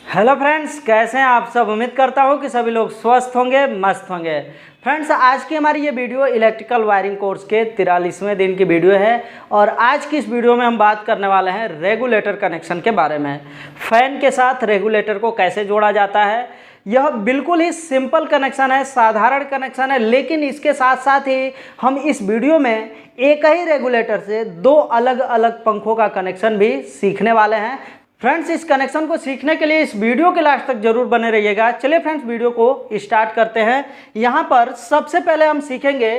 Hello friends, कैसे हैं आप सब। उम्मीद करता हूं कि सभी लोग स्वस्थ होंगे, मस्त होंगे। फ्रेंड्स, आज की हमारी ये वीडियो इलेक्ट्रिकल वायरिंग कोर्स के 43वें दिन की वीडियो है और आज की इस वीडियो में हम बात करने वाले हैं रेगुलेटर कनेक्शन के बारे में। फैन के साथ रेगुलेटर को कैसे जोड़ा जाता है। यह बिल्कुल ही सिंपल कनेक्शन है, साधारण कनेक्शन है, लेकिन इसके साथ साथ ही हम इस वीडियो में एक ही रेगुलेटर से दो अलग अलग पंखों का कनेक्शन भी सीखने वाले हैं। फ्रेंड्स, इस कनेक्शन को सीखने के लिए इस वीडियो के लास्ट तक जरूर बने रहिएगा। चलिए फ्रेंड्स, वीडियो को स्टार्ट करते हैं। यहाँ पर सबसे पहले हम सीखेंगे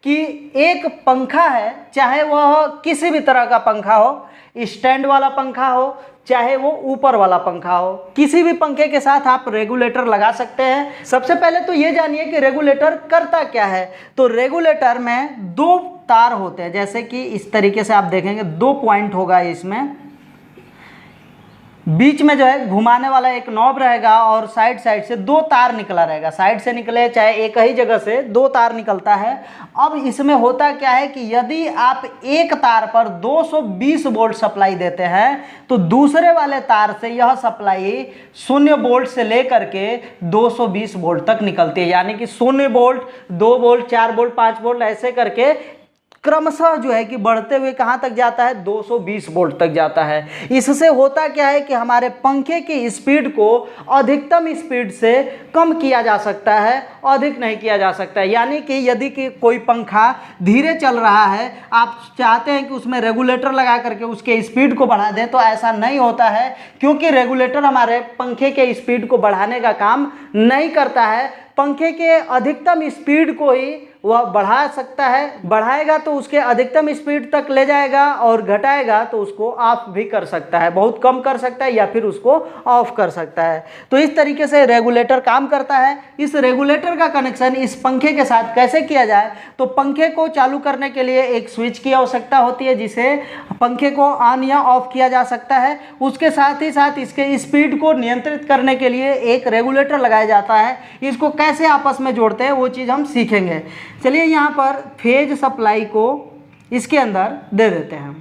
कि एक पंखा है, चाहे वह किसी भी तरह का पंखा हो, स्टैंड वाला पंखा हो, चाहे वो ऊपर वाला पंखा हो, किसी भी पंखे के साथ आप रेगुलेटर लगा सकते हैं। सबसे पहले तो ये जानिए कि रेगुलेटर करता क्या है। तो रेगुलेटर में दो तार होते हैं, जैसे कि इस तरीके से आप देखेंगे, दो पॉइंट होगा इसमें। बीच में जो है घुमाने वाला एक नॉब रहेगा और साइड साइड से दो तार निकला रहेगा। साइड से निकले चाहे एक ही जगह से दो तार निकलता है। अब इसमें होता क्या है कि यदि आप एक तार पर 220 वोल्ट सप्लाई देते हैं तो दूसरे वाले तार से यह सप्लाई 0 वोल्ट से लेकर के 220 वोल्ट तक निकलती है। यानी कि 0 वोल्ट, 2 वोल्ट, 4 वोल्ट, 5 वोल्ट, ऐसे करके क्रमशः जो है कि बढ़ते हुए कहाँ तक जाता है, 220 वोल्ट तक जाता है। इससे होता क्या है कि हमारे पंखे की स्पीड को अधिकतम स्पीड से कम किया जा सकता है, अधिक नहीं किया जा सकता है। यानी कि यदि कि कोई पंखा धीरे चल रहा है, आप चाहते हैं कि उसमें रेगुलेटर लगा करके उसके स्पीड को बढ़ा दें, तो ऐसा नहीं होता है, क्योंकि रेगुलेटर हमारे पंखे के स्पीड को बढ़ाने का काम नहीं करता है। पंखे के अधिकतम स्पीड को ही वह बढ़ा सकता है। बढ़ाएगा तो उसके अधिकतम स्पीड तक ले जाएगा और घटाएगा तो उसको ऑफ भी कर सकता है, बहुत कम कर सकता है या फिर उसको ऑफ कर सकता है। तो इस तरीके से रेगुलेटर काम करता है। इस रेगुलेटर का कनेक्शन इस पंखे के साथ कैसे किया जाए, तो पंखे को चालू करने के लिए एक स्विच की आवश्यकता होती है, जिसे पंखे को ऑन या ऑफ किया जा सकता है। उसके साथ ही साथ इसके स्पीड को नियंत्रित करने के लिए एक रेगुलेटर लगाया जाता है। इसको कैसे आपस में जोड़ते हैं वो चीज़ हम सीखेंगे। चलिए, यहाँ पर फेज सप्लाई को इसके अंदर दे देते हैं।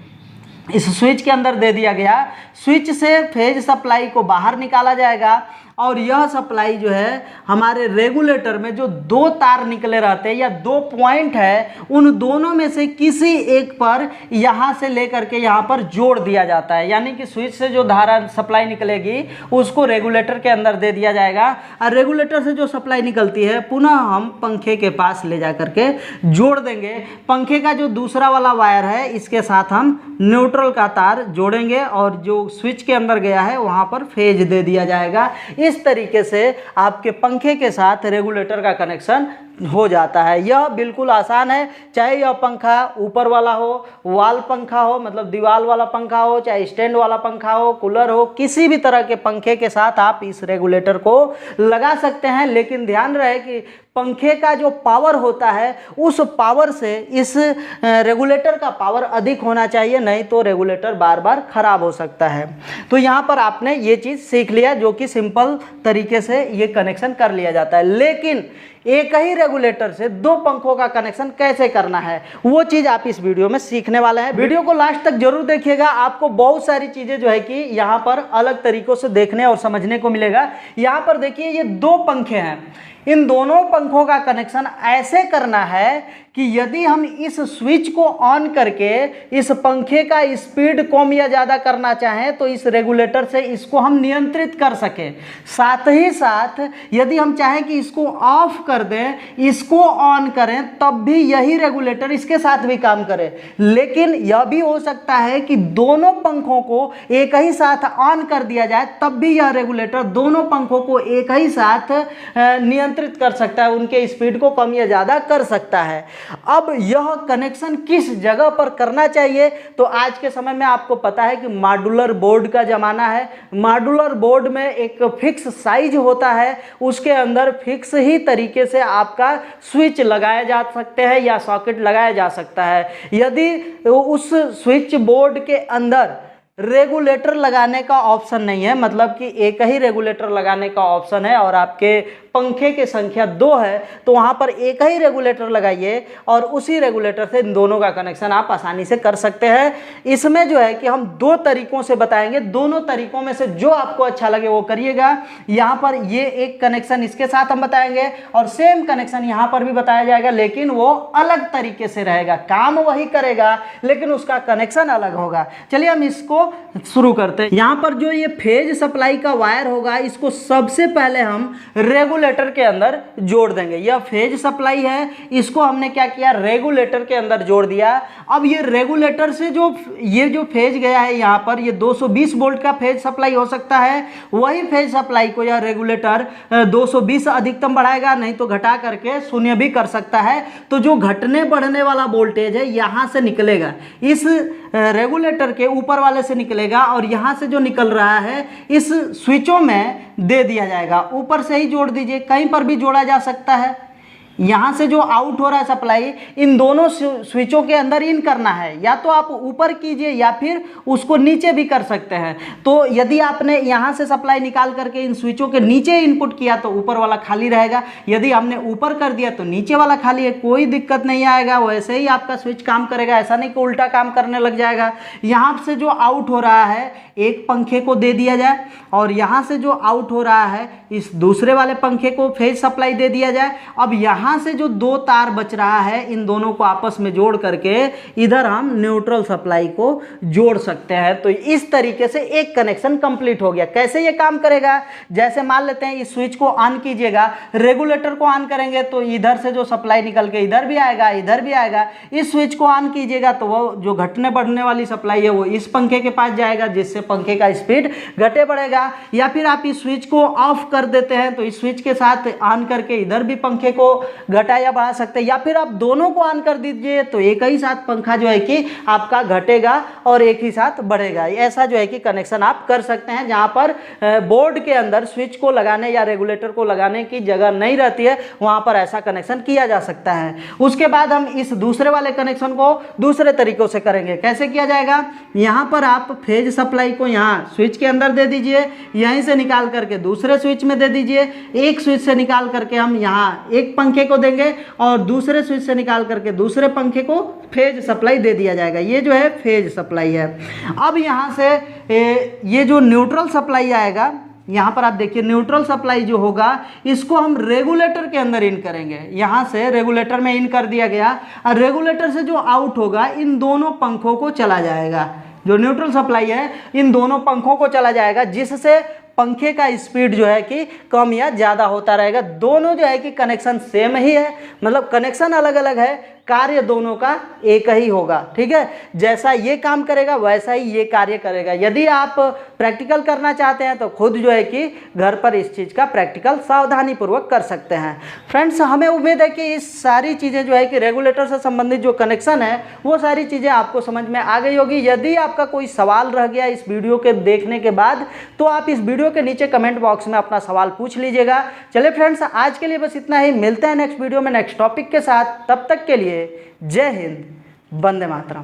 इस स्विच के अंदर दे दिया गया। स्विच से फेज सप्लाई को बाहर निकाला जाएगा और यह सप्लाई जो है हमारे रेगुलेटर में जो दो तार निकले रहते हैं या दो पॉइंट है, उन दोनों में से किसी एक पर यहाँ से लेकर के यहाँ पर जोड़ दिया जाता है। यानी कि स्विच से जो धारा सप्लाई निकलेगी उसको रेगुलेटर के अंदर दे दिया जाएगा और रेगुलेटर से जो सप्लाई निकलती है पुनः हम पंखे के पास ले जा करके जोड़ देंगे। पंखे का जो दूसरा वाला वायर है, इसके साथ हम न्यूट्रल का तार जोड़ेंगे और जो स्विच के अंदर गया है वहाँ पर फेज दे दिया जाएगा। इस तरीके से आपके पंखे के साथ रेगुलेटर का कनेक्शन हो जाता है। यह बिल्कुल आसान है। चाहे यह पंखा ऊपर वाला हो, वॉल पंखा हो, मतलब दीवार वाला पंखा हो, चाहे स्टैंड वाला पंखा हो, कूलर हो, किसी भी तरह के पंखे के साथ आप इस रेगुलेटर को लगा सकते हैं। लेकिन ध्यान रहे कि पंखे का जो पावर होता है उस पावर से इस रेगुलेटर का पावर अधिक होना चाहिए, नहीं तो रेगुलेटर बार बार खराब हो सकता है। तो यहाँ पर आपने ये चीज़ सीख लिया, जो कि सिंपल तरीके से ये कनेक्शन कर लिया जाता है। लेकिन एक ही रेगुलेटर से दो पंखों का कनेक्शन कैसे करना है वो चीज़ आप इस वीडियो में सीखने वाले हैं। वीडियो को लास्ट तक जरूर देखिएगा, आपको बहुत सारी चीज़ें जो है कि यहाँ पर अलग तरीकों से देखने और समझने को मिलेगा। यहाँ पर देखिए, ये दो पंखे हैं। इन दोनों पंखों का कनेक्शन ऐसे करना है कि यदि हम इस स्विच को ऑन करके इस पंखे का स्पीड कम या ज़्यादा करना चाहें तो इस रेगुलेटर से इसको हम नियंत्रित कर सकें। साथ ही साथ यदि हम चाहें कि इसको ऑफ कर दें, इसको ऑन करें, तब भी यही रेगुलेटर इसके साथ भी काम करे। लेकिन यह भी हो सकता है कि दोनों पंखों को एक ही साथ ऑन कर दिया जाए, तब भी यह रेगुलेटर दोनों पंखों को एक ही साथ नियंत्रित कर सकता है, उनके स्पीड को कम या ज़्यादा कर सकता है। अब यह कनेक्शन किस जगह पर करना चाहिए, तो आज के समय में आपको पता है कि मॉड्यूलर बोर्ड का ज़माना है। मॉड्यूलर बोर्ड में एक फिक्स साइज होता है, उसके अंदर फिक्स ही तरीके से आपका स्विच लगाया जा सकते हैं या सॉकेट लगाया जा सकता है। यदि उस स्विच बोर्ड के अंदर रेगुलेटर लगाने का ऑप्शन नहीं है, मतलब कि एक ही रेगुलेटर लगाने का ऑप्शन है और आपके पंखे की संख्या 2 है तो वहाँ पर एक ही रेगुलेटर लगाइए और उसी रेगुलेटर से इन दोनों का कनेक्शन आप आसानी से कर सकते हैं। इसमें जो है कि हम 2 तरीकों से बताएंगे, दोनों तरीकों में से जो आपको अच्छा लगे वो करिएगा। यहाँ पर ये एक कनेक्शन इसके साथ हम बताएंगे और सेम कनेक्शन यहाँ पर भी बताया जाएगा, लेकिन वो अलग तरीके से रहेगा, काम वही करेगा लेकिन उसका कनेक्शन अलग होगा। चलिए हम इसको शुरू करते हैं। यहाँ पर जो ये फेज सप्लाई का वायर होगा इसको सबसे पहले हम रेगुलेटर के अंदर जोड़ देंगे। यह फेज सप्लाई है, इसको हमने क्या किया, रेगुलेटर के अंदर जोड़ दिया। अब ये रेगुलेटर से जो फेज गया है यहाँ पर, ये 220 वोल्ट का फेज सप्लाई हो सकता है। वही फेज सप्लाई को यह रेगुलेटर 220 अधिकतम बढ़ाएगा, नहीं तो घटा करके 0 भी कर सकता है। तो जो घटने बढ़ने वाला वोल्टेज है यहाँ से निकलेगा, इस रेगुलेटर के ऊपर वाले से निकलेगा और यहाँ से जो निकल रहा है इस स्विचों में दे दिया जाएगा। ऊपर से ही जोड़ दीजिए, कहीं पर भी जोड़ा जा सकता है। यहाँ से जो आउट हो रहा है सप्लाई, इन दोनों स्विचों के अंदर इन करना है, या तो आप ऊपर कीजिए या फिर उसको नीचे भी कर सकते हैं। तो यदि आपने यहाँ से सप्लाई निकाल करके इन स्विचों के नीचे इनपुट किया तो ऊपर वाला खाली रहेगा, यदि हमने ऊपर कर दिया तो नीचे वाला खाली है, कोई दिक्कत नहीं आएगा, वैसे ही आपका स्विच काम करेगा। ऐसा नहीं कि उल्टा काम करने लग जाएगा। यहाँ से जो आउट हो रहा है एक पंखे को दे दिया जाए और यहाँ से जो आउट हो रहा है इस दूसरे वाले पंखे को फेज सप्लाई दे दिया जाए। अब यहाँ से जो 2 तार बच रहा है इन दोनों को आपस में जोड़ करके इधर हम न्यूट्रल सप्लाई को जोड़ सकते हैं। तो इस तरीके से एक कनेक्शन कंप्लीट हो गया। कैसे ये काम करेगा, जैसे मान लेते हैं इस स्विच को ऑन कीजिएगा, रेगुलेटर को ऑन करेंगे तो इधर से जो सप्लाई निकल के इधर भी आएगा, इधर भी आएगा। इस स्विच को ऑन कीजिएगा तो वो जो घटने बढ़ने वाली सप्लाई है वो इस पंखे के पास जाएगा, जिससे पंखे का स्पीड घटे बढ़ेगा। या फिर आप इस स्विच को ऑफ कर देते हैं तो इस स्विच के साथ ऑन करके इधर भी पंखे को घटा या बढ़ा सकते हैं, या फिर आप दोनों को ऑन कर दीजिए तो एक ही साथ पंखा जो है कि आपका घटेगा और एक ही साथ बढ़ेगा। ऐसा जो है कि कनेक्शन आप कर सकते हैं। जहां पर बोर्ड के अंदर स्विच को लगाने या रेगुलेटर को लगाने की जगह नहीं रहती है वहां पर ऐसा कनेक्शन किया जा सकता है। उसके बाद हम इस दूसरे वाले कनेक्शन को दूसरे तरीकों से करेंगे। कैसे किया जाएगा, यहाँ पर आप फेज सप्लाई को यहाँ स्विच के अंदर दे दीजिए, यहीं से निकाल करके दूसरे स्विच में दे दीजिए। एक स्विच से निकाल करके हम यहाँ एक पंखे को देंगे और दूसरे स्विच से निकाल करके दूसरे पंखे को फेज सप्लाई दे दिया जाएगा। ये जो है फेज सप्लाई है। अब यहाँ से ये जो न्यूट्रल सप्लाई आएगा, यहाँ पर आप देखिए न्यूट्रल सप्लाई जो होगा इसको हम रेगुलेटर के अंदर इन करेंगे। यहाँ से रेगुलेटर में इन कर दिया गया और रेगुलेटर से जो आउट होगा इन दोनों पंखों को चला जाएगा। जो न्यूट्रल सप्लाई है इन दोनों पंखों को चला जाएगा, जिससे पंखे का स्पीड जो है कि कम या ज़्यादा होता रहेगा। दोनों जो है कि कनेक्शन सेम ही है, मतलब कनेक्शन अलग अलग है, कार्य दोनों का एक ही होगा। ठीक है, जैसा ये काम करेगा वैसा ही ये कार्य करेगा। यदि आप प्रैक्टिकल करना चाहते हैं तो खुद जो है कि घर पर इस चीज़ का प्रैक्टिकल सावधानी पूर्वक कर सकते हैं। फ्रेंड्स, हमें उम्मीद है कि इस सारी चीज़ें जो है कि रेगुलेटर से संबंधित जो कनेक्शन है वो सारी चीज़ें आपको समझ में आ गई होगी। यदि आपका कोई सवाल रह गया इस वीडियो के देखने के बाद तो आप इस वीडियो के नीचे कमेंट बॉक्स में अपना सवाल पूछ लीजिएगा। चलिए फ्रेंड्स, आज के लिए बस इतना ही। मिलते हैं नेक्स्ट वीडियो में नेक्स्ट टॉपिक के साथ। तब तक के लिए जय हिंद, वंदे मातरम।